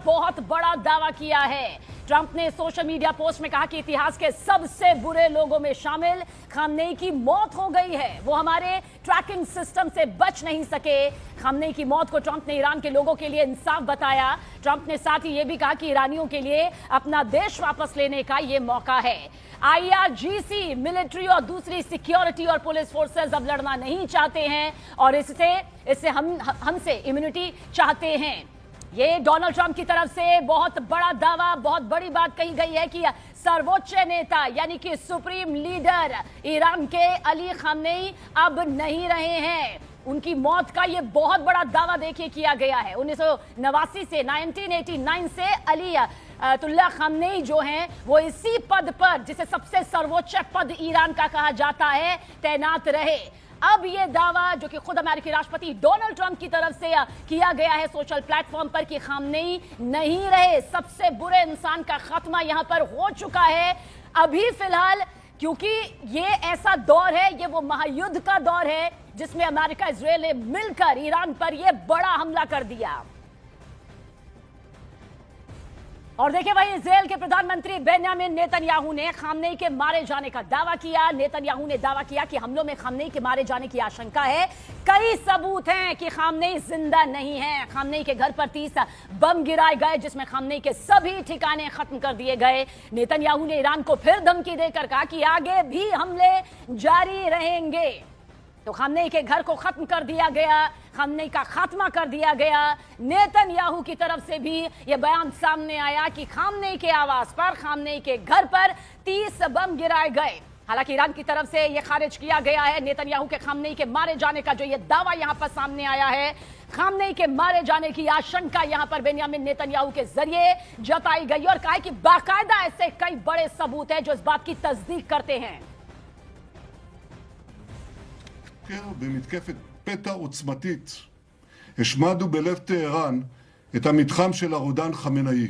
बहुत बड़ा दावा किया है। ट्रंप ने सोशल मीडिया पोस्ट में कहा कि इतिहास के सबसे बुरे लोगों में शामिल खामनेई की मौत हो गई है। वो हमारे ट्रैकिंग सिस्टम से बच नहीं सके। खामनेई की मौत को ट्रंप ने ईरान के लोगों के लिए इंसाफ बताया। ट्रंप ने साथ ही यह भी कहा कि ईरानियों के लिए अपना देश वापस लेने का यह मौका है। IRGC मिलिट्री और दूसरी सिक्योरिटी और पुलिस फोर्सेस अब लड़ना नहीं चाहते हैं और इससे हमसे इम्यूनिटी चाहते हैं। ये डोनाल्ड ट्रंप की तरफ से बहुत बड़ा दावा, बहुत बड़ी बात कही गई है कि सर्वोच्च नेता यानी कि सुप्रीम लीडर ईरान के अली खामनेई अब नहीं रहे हैं। उनकी मौत का ये बहुत बड़ा दावा देखिए किया गया है। 1989 से 1989 से अली तुल्ला खामनेई जो हैं वो इसी पद पर, जिसे सबसे सर्वोच्च पद ईरान का कहा जाता है, तैनात रहे। अब ये दावा जो कि खुद अमेरिकी राष्ट्रपति डोनाल्ड ट्रंप की तरफ से किया गया है सोशल प्लेटफॉर्म पर कि खामनेई नहीं रहे, सबसे बुरे इंसान का खात्मा यहां पर हो चुका है। अभी फिलहाल क्योंकि ये ऐसा दौर है, ये वो महायुद्ध का दौर है जिसमें अमेरिका इजराइल ने मिलकर ईरान पर यह बड़ा हमला कर दिया। और देखिए वही इजराइल के प्रधानमंत्री बेंयामिन नेतन्याहू ने खामनेई के मारे जाने का दावा किया। नेतन्याहू ने दावा किया कि हमलों में खामनेई के मारे जाने की आशंका है। कई सबूत हैं कि खामनेई जिंदा नहीं है। खामनेई के घर पर 30 बम गिराए गए जिसमें खामनेई के सभी ठिकाने खत्म कर दिए गए। नेतन्याहू ने ईरान को फिर धमकी देकर कहा कि आगे भी हमले जारी रहेंगे। तो खामनेई के घर को खत्म कर दिया गया, खामनेई का खात्मा कर दिया गया। नेतन्याहू की तरफ से भी यह बयान सामने आया कि खामनेई के आवास पर, खामनेई के घर पर 30 बम गिराए गए। हालांकि ईरान की तरफ से यह खारिज किया गया है। नेतन्याहू के खामनेई के मारे जाने का जो यह दावा यहां पर सामने आया है, खामनेई के मारे जाने की आशंका यहां पर बेंयामिन नेतन्याहू के जरिए जताई गई और कहा कि बाकायदा ऐसे कई बड़े सबूत हैं जो इस बात की तस्दीक करते हैं। במתקפת פתע עוצמתית השמדנו בלב טהרן את המתחם של הרודן חמינאי.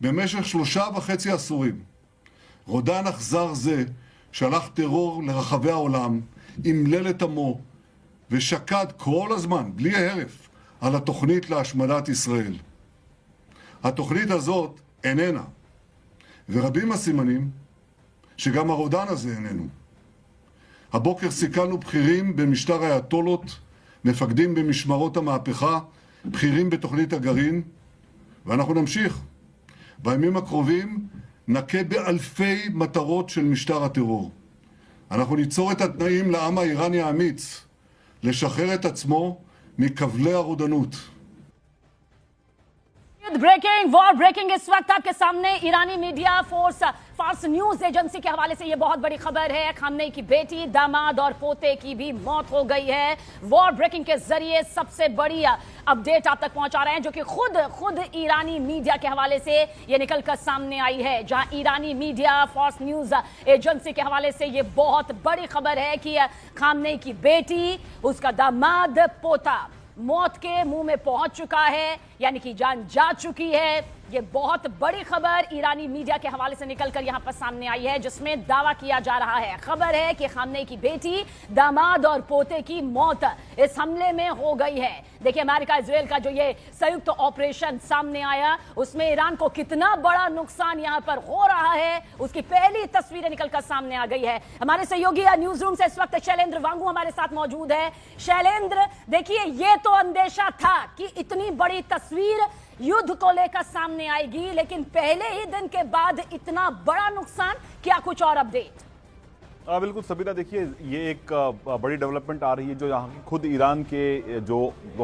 במשך 3.5 עשורים רודן אכזר זה שלח טרור לרחבי העולם, אמלל את עמו ושקד כל הזמן בלי הרף על התוכנית להשמדת ישראל. התוכנית הזאת איננה, ורבים הסימנים שגם הרודן הזה איננו. הבוקר סיכלנו בכירים במשטר האייתולות, מפקדים במשמרות המהפכה, בכירים בתוכנית הגרעין, ואנחנו נמשיך. בימים הקרובים נכה באלפי מטרות של משטר הטרור. אנחנו ניצור את התנאים לעם האיראני האמיץ לשחרר את עצמו מכבלי הרודנות. ब्रेकिंग वॉर ब्रेकिंग इस वक्त आपके सामने ईरानी मीडिया फार्स न्यूज एजेंसी के हवाले से यह बहुत बड़ी खबर है। खामनेई की बेटी, दामाद और पोते की भी मौत हो गई है। वॉर ब्रेकिंग के जरिए सबसे बड़ी अपडेट आप तक पहुंचा रहे हैं जो कि खुद ईरानी मीडिया के हवाले से यह निकलकर सामने आई है। जहां ईरानी मीडिया फार्स न्यूज एजेंसी के हवाले से यह बहुत बड़ी खबर है कि खामनेई की बेटी, उसका दामाद, पोता मौत के मुंह में पहुंच चुका है, यानी कि जान जा चुकी है। ये बहुत बड़ी खबर ईरानी मीडिया के हवाले से निकलकर यहां पर सामने आई है जिसमें दावा किया जा रहा है, खबर है कि खामनेई की बेटी, दामाद और पोते की मौत इस हमले में हो गई है। देखिए अमेरिका इजराइल का जो ये संयुक्त ऑपरेशन सामने आया उसमें ईरान को कितना बड़ा नुकसान यहां पर हो रहा है उसकी पहली तस्वीरें निकलकर सामने आ गई है। हमारे सहयोगी न्यूज रूम से इस वक्त शैलेंद्र वांगू हमारे साथ मौजूद है। शैलेंद्र, देखिए ये तो अंदेशा था कि इतनी बड़ी तस्वीर युद्ध को लेकर सामने आएगी, लेकिन पहले ही दिन के बाद इतना बड़ा नुकसान, क्या कुछ और अपडेट? बिल्कुल सबीना, देखिए ये एक बड़ी डेवलपमेंट आ रही है जो यहाँ की खुद ईरान के जो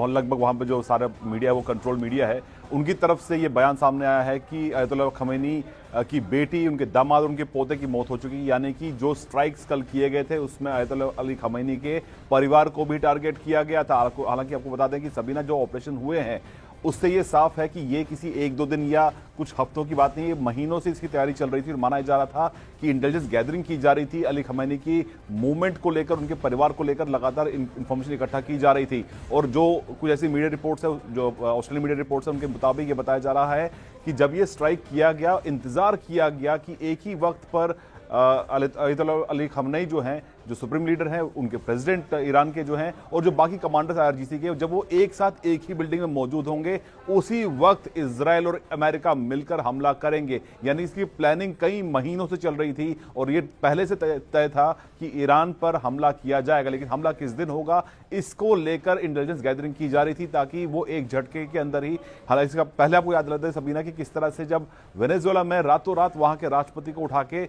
लगभग वहाँ पे जो सारा मीडिया है वो कंट्रोल मीडिया है, उनकी तरफ से ये बयान सामने आया है कि अयतुल्लाह खमैनी की बेटी, उनके दामाद और उनके पोते की मौत हो चुकी है। यानी कि जो स्ट्राइक्स कल किए गए थे उसमें अयतुल्लाह अली खमैनी के परिवार को भी टारगेट किया गया था। हालांकि आपको बता दें कि सबीना जो ऑपरेशन हुए हैं उससे ये साफ है कि ये किसी 1-2 दिन या कुछ हफ्तों की बात नहीं, ये महीनों से इसकी तैयारी चल रही थी और माना जा रहा था कि इंटेलिजेंस गैदरिंग की जा रही थी। अली खमैनी की मूवमेंट को लेकर, उनके परिवार को लेकर लगातार इंफॉर्मेशन इकट्ठा की जा रही थी। और जो कुछ ऐसी मीडिया रिपोर्ट्स है, जो ऑस्ट्रेलियन मीडिया रिपोर्ट्स है, उनके मुताबिक ये बताया जा रहा है कि जब ये स्ट्राइक किया गया, इंतजार किया गया कि एक ही वक्त पर अयतुल्लाह अली खमैनी जो हैं जो सुप्रीम लीडर हैं, उनके प्रेसिडेंट ईरान के जो हैं, और जो बाकी कमांडर्स आईआरजीसी के, जब वो एक साथ एक ही बिल्डिंग में मौजूद होंगे, उसी वक्त इजराइल और अमेरिका मिलकर हमला करेंगे। यानी इसकी प्लानिंग कई महीनों से चल रही थी और ये पहले से तय था कि ईरान पर हमला किया जाएगा, लेकिन हमला किस दिन होगा इसको लेकर इंटेलिजेंस गैदरिंग की जा रही थी, ताकि वो एक झटके के अंदर ही, हालांकि इसका पहले आपको याद रहता है सबीना कि किस तरह से जब वेनेजुएला में रातों रात वहां के राष्ट्रपति को उठा के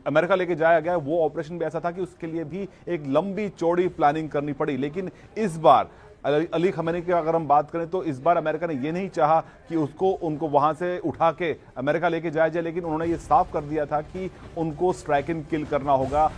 अमेरिका लेके जाया गया, वो ऑपरेशन भी ऐसा था कि उसके लिए भी एक लंबी चौड़ी प्लानिंग करनी पड़ी। लेकिन इस बार अली खमेनी की अगर हम बात करें तो इस बार अमेरिका ने यह नहीं चाहा कि उनको वहां से उठा के अमेरिका लेके जाया जाए, लेकिन उन्होंने ये साफ कर दिया था कि उनको स्ट्राइक एंड किल करना होगा।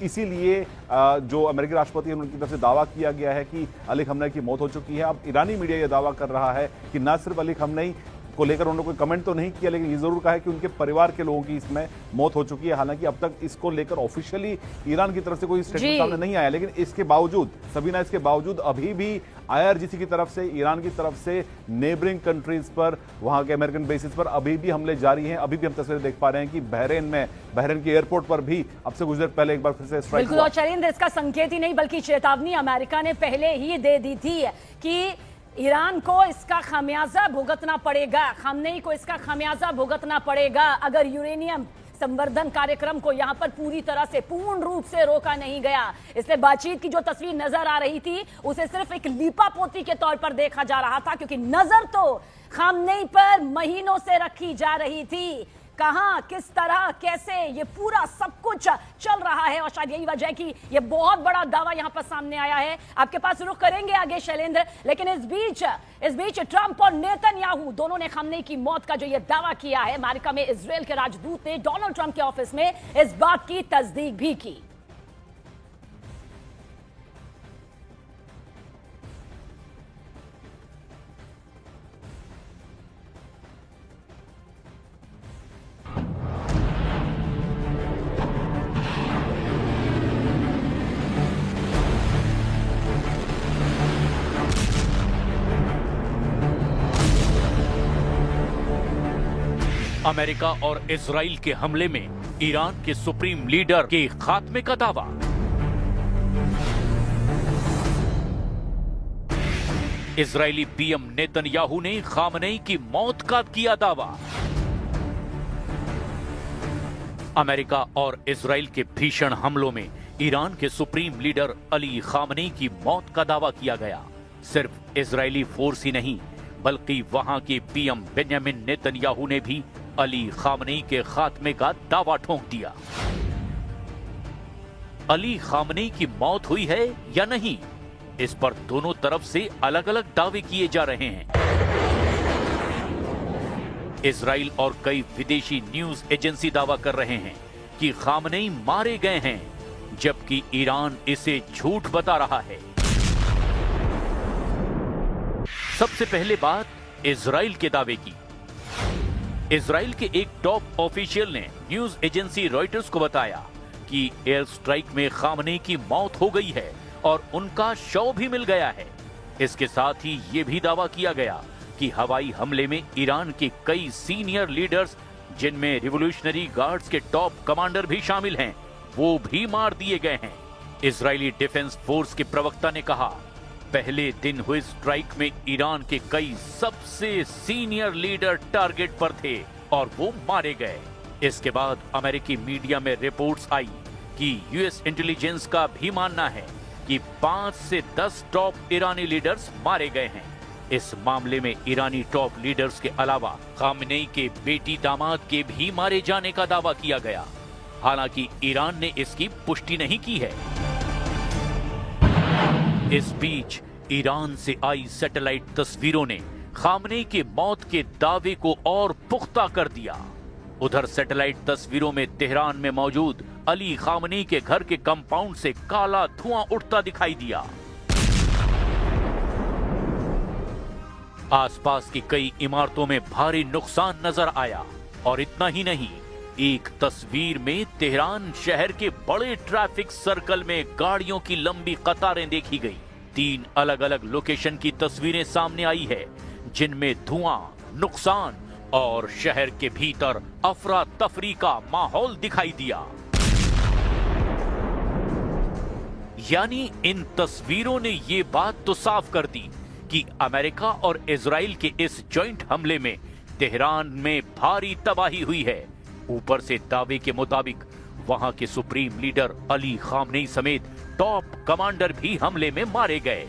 इसीलिए जो अमेरिकी राष्ट्रपति है उनकी तरफ से दावा किया गया है कि अली खमेनी की मौत हो चुकी है। अब ईरानी मीडिया यह दावा कर रहा है कि न सिर्फ अली खमेनी को लेकर उन्होंने कोई कमेंट तो नहीं किया, लेकिन ये जरूर कहा है कि उनके परिवार के लोगों की इसमें मौत हो चुकी है। हालांकि अब तक इसको लेकर ऑफिशियली ईरान की तरफ से कोई स्टेटमेंट सामने नहीं आया, लेकिन इसके बावजूद सबीना, इसके बावजूद अभी भी आईआरजीसी की तरफ से, ईरान की तरफ से नेबरिंग कंट्रीज पर, वहां के अमेरिकन बेसिस पर अभी भी हमले जारी हैं। अभी भी हम तस्वीरें देख पा रहे हैं कि बहरीन के एयरपोर्ट पर भी अब से कुछ देर पहले एक बार फिर से स्ट्राइक बिल्कुल। और चरिंद्र, इसका संकेत ही नहीं बल्कि चेतावनी अमेरिका ने पहले ही दे दी थी कि ईरान को इसका खामियाजा भुगतना पड़ेगा, खामनेई को इसका खामियाजा भुगतना पड़ेगा अगर यूरेनियम संवर्धन कार्यक्रम को यहां पर पूरी तरह से, पूर्ण रूप से रोका नहीं गया। इसलिए बातचीत की जो तस्वीर नजर आ रही थी उसे सिर्फ एक लीपापोती के तौर पर देखा जा रहा था, क्योंकि नजर तो खामनेई पर महीनों से रखी जा रही थी। कहां, किस तरह, कैसे ये पूरा सब कुछ चल रहा है, और शायद यही वजह है कि ये बहुत बड़ा दावा यहां पर सामने आया है। आपके पास रुख करेंगे आगे शैलेंद्र, लेकिन इस बीच ट्रंप और नेतन्याहू दोनों ने खामनेई की मौत का जो ये दावा किया है, अमेरिका में इजराइल के राजदूत ने डोनाल्ड ट्रंप के ऑफिस में इस बात की तस्दीक भी की। अमेरिका और इजराइल के हमले में ईरान के सुप्रीम लीडर के खात्मे का दावा। इजरायली पीएम नेतन्याहू ने खामनेई की मौत का किया दावा। अमेरिका और इजराइल के भीषण हमलों में ईरान के सुप्रीम लीडर अली खामनेई की मौत का दावा किया गया। सिर्फ इजरायली फोर्स ही नहीं, बल्कि वहां के पीएम बेंजामिन नेतन्याहू ने भी अली खामनेई के खात्मे का दावा ठोक दिया। अली खामनेई की मौत हुई है या नहीं, इस पर दोनों तरफ से अलग अलग दावे किए जा रहे हैं। इजराइल और कई विदेशी न्यूज एजेंसी दावा कर रहे हैं कि खामनेई मारे गए हैं, जबकि ईरान इसे झूठ बता रहा है। सबसे पहले बात इजराइल के दावे की। इजराइल के एक टॉप ऑफिशियल ने न्यूज एजेंसी रॉयटर्स को बताया कि एयर स्ट्राइक में खामनेई की मौत हो गई है और उनका शव भी मिल गया है। इसके साथ ही ये भी दावा किया गया कि हवाई हमले में ईरान के कई सीनियर लीडर्स, जिनमें रिवॉल्यूशनरी गार्ड्स के टॉप कमांडर भी शामिल हैं, वो भी मार दिए गए हैं। इजरायली डिफेंस फोर्स के प्रवक्ता ने कहा, पहले दिन हुए स्ट्राइक में ईरान के कई सबसे सीनियर लीडर टारगेट पर थे और वो मारे गए। इसके बाद अमेरिकी मीडिया में रिपोर्ट्स आई कि यूएस इंटेलिजेंस का भी मानना है कि 5 से 10 टॉप ईरानी लीडर्स मारे गए हैं। इस मामले में ईरानी टॉप लीडर्स के अलावा खामनेई के बेटी दामाद के भी मारे जाने का दावा किया गया। हालांकि ईरान ने इसकी पुष्टि नहीं की है। इस बीच ईरान से आई सैटेलाइट तस्वीरों ने खामनेई के मौत के दावे को और पुख्ता कर दिया। उधर सैटेलाइट तस्वीरों में तेहरान में मौजूद अली खामनेई के घर के कंपाउंड से काला धुआं उठता दिखाई दिया। आसपास की कई इमारतों में भारी नुकसान नजर आया। और इतना ही नहीं, एक तस्वीर में तेहरान शहर के बड़े ट्रैफिक सर्कल में गाड़ियों की लंबी कतारें देखी गई। 3 अलग अलग लोकेशन की तस्वीरें सामने आई है, जिनमें धुआं, नुकसान और शहर के भीतर अफरा तफरी का माहौल दिखाई दिया। यानी इन तस्वीरों ने ये बात तो साफ कर दी कि अमेरिका और इजराइल के इस जॉइंट हमले में तेहरान में भारी तबाही हुई है। ऊपर से दावे के मुताबिक वहां के सुप्रीम लीडर अली खामनेई समेत टॉप कमांडर भी हमले में मारे गए।